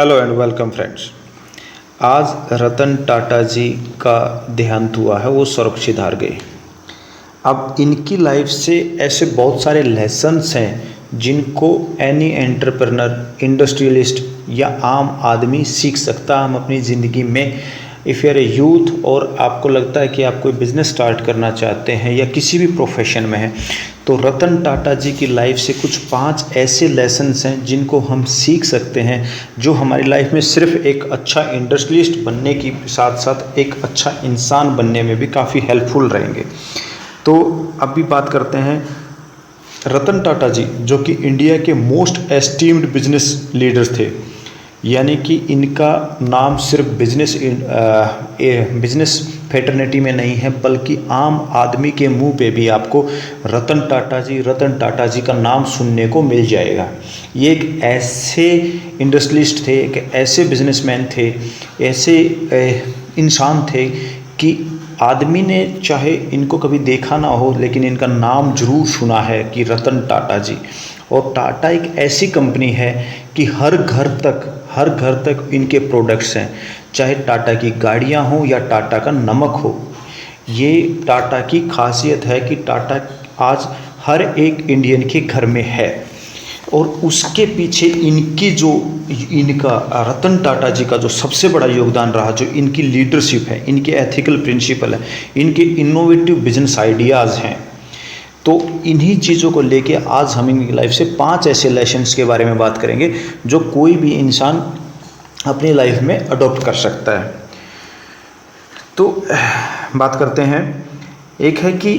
Hello and welcome friends. आज रतन टाटा जी का देहांत हुआ है, वो सुरक्षित हार गए। अब इनकी लाइफ से ऐसे बहुत सारे लेसन्स हैं जिनको एनी एंटरप्रेनर, इंडस्ट्रियलिस्ट या आम आदमी सीख सकता है। हम अपनी ज़िंदगी में इफ़ यूर ए यूथ और आपको लगता है कि आप कोई बिज़नेस स्टार्ट करना चाहते हैं या किसी भी प्रोफेशन में हैं, तो रतन टाटा जी की लाइफ से कुछ 5 ऐसे लेसन्स हैं जिनको हम सीख सकते हैं, जो हमारी लाइफ में सिर्फ एक अच्छा इंडस्ट्रियलिस्ट बनने की साथ साथ एक अच्छा इंसान बनने में भी काफ़ी हेल्पफुल रहेंगे। तो अभी बात करते हैं रतन टाटा जी, जो कि इंडिया के मोस्ट एस्टीम्ड बिजनेस लीडर्स थे। यानी कि इनका नाम सिर्फ बिजनेस फेटर्निटी में नहीं है, बल्कि आम आदमी के मुंह पे भी आपको रतन टाटा जी का नाम सुनने को मिल जाएगा। ये एक ऐसे इंडस्ट्रियलिस्ट थे, एक ऐसे बिजनेसमैन थे, ऐसे इंसान थे कि आदमी ने चाहे इनको कभी देखा ना हो, लेकिन इनका नाम जरूर सुना है कि रतन टाटा जी। और टाटा एक ऐसी कंपनी है कि हर घर तक इनके प्रोडक्ट्स हैं, चाहे टाटा की गाड़ियां हों या टाटा का नमक हो। ये टाटा की खासियत है कि टाटा आज हर एक इंडियन के घर में है। और उसके पीछे इनका रतन टाटा जी का जो सबसे बड़ा योगदान रहा, जो इनकी लीडरशिप है, इनके एथिकल प्रिंसिपल है, इनके इनोवेटिव बिजनेस आइडियाज़ हैं। तो इन्हीं चीज़ों को लेके आज हम इनकी लाइफ से 5 ऐसे लेसन्स के बारे में बात करेंगे जो कोई भी इंसान अपनी लाइफ में अडॉप्ट कर सकता है। तो बात करते हैं, एक है कि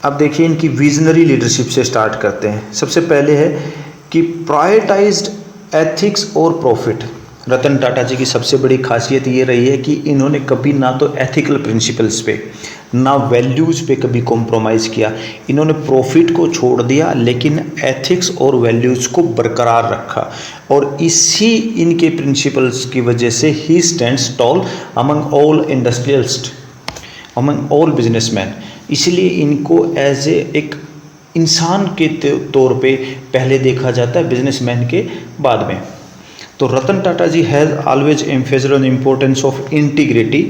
अब देखिए इनकी विजनरी लीडरशिप से स्टार्ट करते हैं। सबसे पहले है कि प्रायोरिटाइज्ड एथिक्स और प्रॉफिट। रतन टाटा जी की सबसे बड़ी खासियत ये रही है कि इन्होंने कभी ना तो एथिकल प्रिंसिपल्स पे ना वैल्यूज़ पे कभी कॉम्प्रोमाइज़ किया। इन्होंने प्रॉफिट को छोड़ दिया, लेकिन एथिक्स और वैल्यूज़ को बरकरार रखा। और इसी इनके प्रिंसिपल्स की वजह से ही stands tall among all industrialist, among all businessman. इसलिए इनको एज एक इंसान के तौर पे पहले देखा जाता है, बिजनेसमैन के बाद में। तो Ratan Tata ji has always emphasized on importance of integrity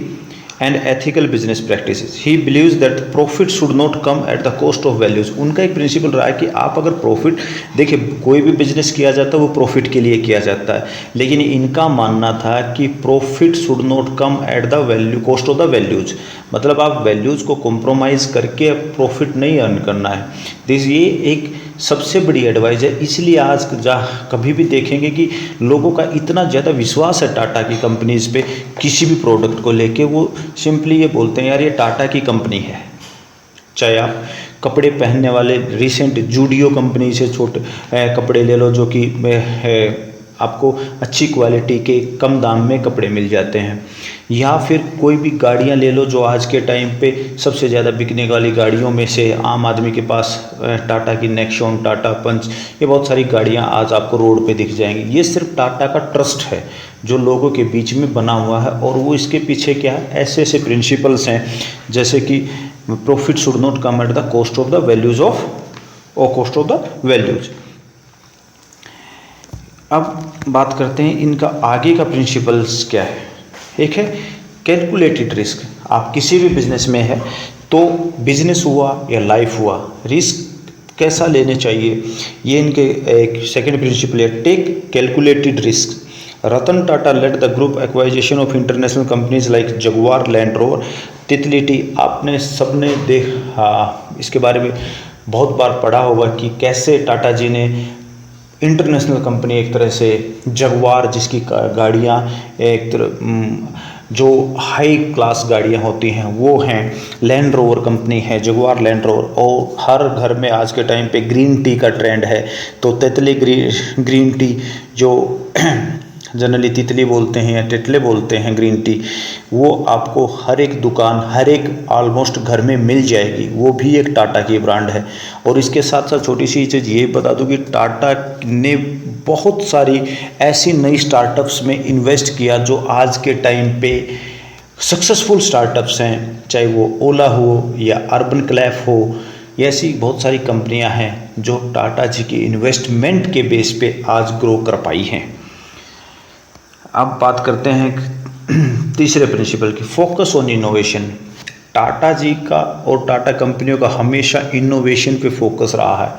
and ethical business practices. He believes that profit should not come at the cost of values. उनका एक प्रिंसिपल रहा है कि आप अगर प्रॉफिट, देखिए कोई भी बिजनेस किया जाता है वो प्रॉफिट के लिए किया जाता है, लेकिन इनका मानना था कि profit should not come at the cost of the values. मतलब आप वैल्यूज़ को कॉम्प्रोमाइज़ करके प्रॉफिट नहीं अर्न करना है। ये एक सबसे बड़ी एडवाइस है। इसलिए आज कभी भी देखेंगे कि लोगों का इतना ज़्यादा विश्वास है टाटा की कंपनीज़ पे, किसी भी प्रोडक्ट को लेके वो सिंपली ये बोलते हैं यार ये टाटा की कंपनी है। चाहे आप कपड़े पहनने वाले रिसेंट जूडियो कंपनी से छोटे कपड़े ले लो, जो कि आपको अच्छी क्वालिटी के कम दाम में कपड़े मिल जाते हैं, या फिर कोई भी गाड़ियां ले लो, जो आज के टाइम पे सबसे ज़्यादा बिकने वाली गाड़ियों में से आम आदमी के पास टाटा की नेक्सॉन, टाटा पंच, ये बहुत सारी गाड़ियां आज आपको रोड पे दिख जाएंगी। ये सिर्फ टाटा का ट्रस्ट है जो लोगों के बीच में बना हुआ है। और वो इसके पीछे क्या है, ऐसे ऐसे प्रिंसिपल्स हैं जैसे कि profit should not come at the cost of the values cost of the values. अब बात करते हैं इनका आगे का प्रिंसिपल्स क्या है। एक है कैलकुलेटेड रिस्क। आप किसी भी बिजनेस में है तो बिजनेस हुआ या लाइफ हुआ, रिस्क कैसा लेने चाहिए, ये इनके एक सेकंड प्रिंसिपल है, take calculated risk. Ratan Tata led the group acquisition of international companies like Jaguar, Land Rover, Tetley tea. आपने सबने इसके बारे में बहुत बार पढ़ा होगा कि कैसे टाटा जी ने इंटरनेशनल कंपनी, एक तरह से जगुआर जिसकी गाड़ियाँ एक तरह जो हाई क्लास गाड़ियाँ होती हैं वो हैं, लैंड रोवर कंपनी है, जगुआर लैंड रोवर। और हर घर में आज के टाइम पे ग्रीन टी का ट्रेंड है, तो तितली ग्रीन टी, जो जनरली तितली बोलते हैं या टिटले बोलते हैं ग्रीन टी, वो आपको हर एक दुकान, हर एक ऑलमोस्ट घर में मिल जाएगी। वो भी एक टाटा की ब्रांड है। और इसके साथ साथ छोटी सी चीज़ ये बता दूं कि टाटा ने बहुत सारी ऐसी नई स्टार्टअप्स में इन्वेस्ट किया जो आज के टाइम पे सक्सेसफुल स्टार्टअप्स हैं, चाहे वो ओला हो या अर्बन क्लैफ हो, ऐसी बहुत सारी कंपनियां हैं जो टाटा जी की इन्वेस्टमेंट के बेस पे आज ग्रो कर पाई हैं। अब बात करते हैं तीसरे प्रिंसिपल की, फोकस ऑन इनोवेशन। टाटा जी का और टाटा कंपनियों का हमेशा इनोवेशन पे फोकस रहा है।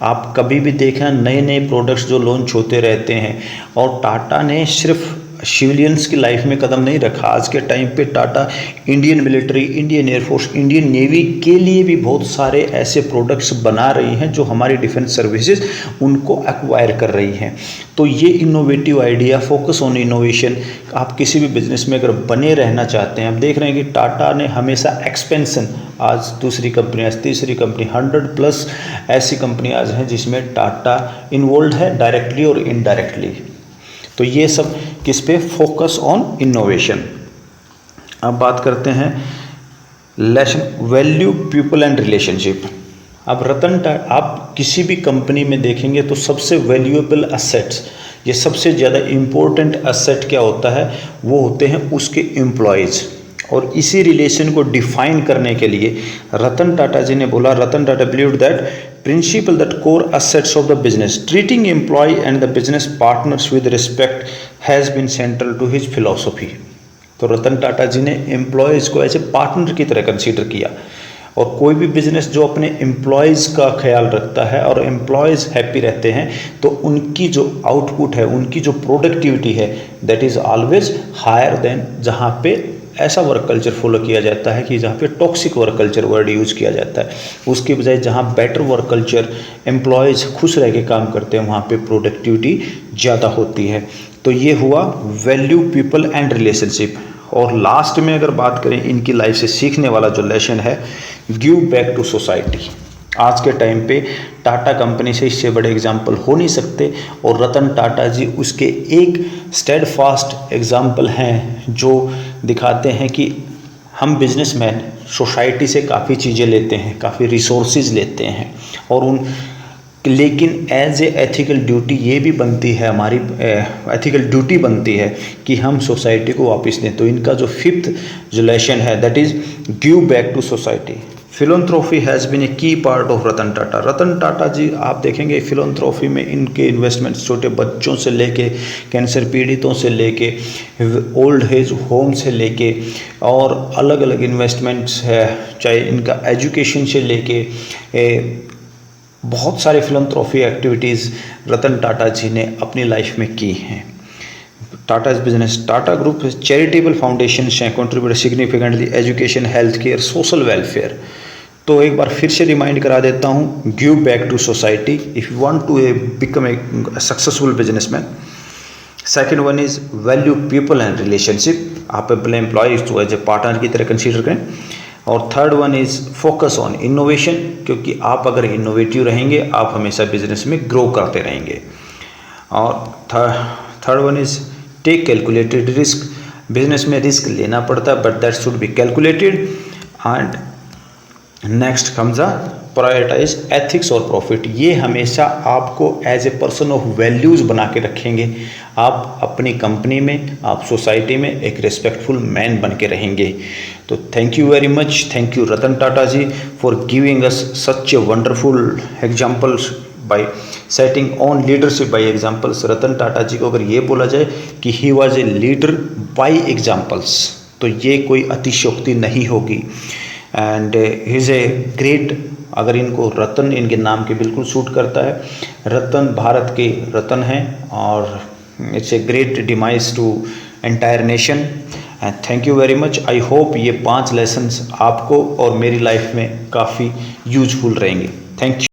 आप कभी भी देखना नए नए प्रोडक्ट्स जो लॉन्च होते रहते हैं, और टाटा ने सिर्फ सिविलियंस की लाइफ में कदम नहीं रखा। आज के टाइम पे Tata Indian military, Indian air force, Indian navy के लिए भी बहुत सारे ऐसे प्रोडक्ट्स बना रही हैं जो हमारी डिफेंस सर्विसेज उनको एक्वायर कर रही हैं। तो ये innovative idea, focus on innovation, आप किसी भी बिजनेस में अगर बने रहना चाहते हैं। आप देख रहे हैं कि टाटा ने हमेशा एक्सपेंशन, आज दूसरी कंपनी, आज तीसरी कंपनी, 100+ ऐसी कंपनी आज हैं जिसमें टाटा इन्वॉल्व है डायरेक्टली और इनडायरेक्टली। तो ये सब किस पे, फोकस ऑन इनोवेशन। अब बात करते हैं lesson, value, people and relationship. अब रतन टाटा, आप किसी भी कंपनी में देखेंगे तो सबसे वैल्यूएबल एसेट्स, ये सबसे ज़्यादा इम्पोर्टेंट एसेट क्या होता है, वो होते हैं उसके एम्प्लॉयज़। और इसी रिलेशन को डिफाइन करने के लिए रतन टाटा जी ने बोला, Ratan Tata believed that principle that core assets of the business treating employ and the business partners with respect has been central to his philosophy. तो रतन टाटा जी ने एम्प्लॉयज़ को एज ए पार्टनर की तरह कंसीडर किया, और कोई भी बिजनेस जो अपने एम्प्लॉयज़ का ख्याल रखता है और एम्प्लॉयज़ हैप्पी रहते हैं तो उनकी जो आउटपुट है, उनकी जो प्रोडक्टिविटी है, that is always higher than जहाँ पे ऐसा वर्क कल्चर फॉलो किया जाता है कि जहाँ पे toxic work culture word use किया जाता है। उसके बजाय जहाँ बेटर वर्क कल्चर, एम्प्लॉयज़ खुश रह के काम करते हैं, वहाँ पे प्रोडक्टिविटी ज़्यादा होती है। तो ये हुआ वैल्यू, पीपल एंड रिलेशनशिप। और लास्ट में अगर बात करें इनकी लाइफ से सीखने वाला जो लेसन है, गिव बैक टू सोसाइटी। आज के टाइम पे टाटा कंपनी से इससे बड़े एग्जाम्पल हो नहीं सकते, और रतन टाटा जी उसके एक स्टेडफास्ट एग्जाम्पल हैं जो दिखाते हैं कि हम बिजनेसमैन सोसाइटी से काफ़ी चीज़ें लेते हैं, काफ़ी रिसोर्सेज लेते हैं, और लेकिन एज ए एथिकल ड्यूटी ये भी बनती है, हमारी एथिकल ड्यूटी बनती है कि हम सोसाइटी को वापस दें। तो इनका जो फिफ्थ जो लेसन है, that is give back to society. Philanthropy has been a key part of Ratan Tata. Ratan Tata ji आप देखेंगे फिलोंथ्रोफी में इनके इन्वेस्टमेंट्स छोटे बच्चों से लेके, कैंसर पीड़ितों से लेके, ओल्ड एज होम से लेके, और अलग अलग इन्वेस्टमेंट्स है, चाहे इनका एजुकेशन से लेके, बहुत सारे फिलोंथ्रोफी एक्टिविटीज़ रतन टाटा जी ने अपनी लाइफ में की हैं। Tata's business, Tata group charitable foundation हैं contribute significantly education, health care, social welfare. तो एक बार फिर से रिमाइंड करा देता हूँ, give back to society if you want to become a successful businessman. Second one is value, people and relationship. आप अपने एम्प्लॉयज़ को एज ए पार्टनर की तरह कंसीडर करें। और third one is focus on innovation, क्योंकि आप अगर इनोवेटिव रहेंगे आप हमेशा बिजनेस में ग्रो करते रहेंगे। और third one is take calculated risk. Business में रिस्क लेना पड़ता है but that should be calculated. And next comes a prioritize ethics over profit. ये हमेशा आपको as a person of values बना के रखेंगे। आप अपनी कंपनी में, आप सोसाइटी में एक रिस्पेक्टफुल मैन बन के रहेंगे। तो thank you very much, thank you Ratan Tata ji for giving us such a wonderful examples by setting on leadership by examples. Ratan Tata ji को अगर ये बोला जाए कि he was a leader by examples, तो ये कोई अतिशयोक्ति नहीं होगी। And he is a great, अगर इनको रतन इनके नाम के बिल्कुल सूट करता है। रतन भारत के रतन हैं, और it's a great demise to entire nation. And thank you very much. I hope ये 5 लेसन्स आपको और मेरी लाइफ में काफ़ी यूजफुल रहेंगे। Thank you.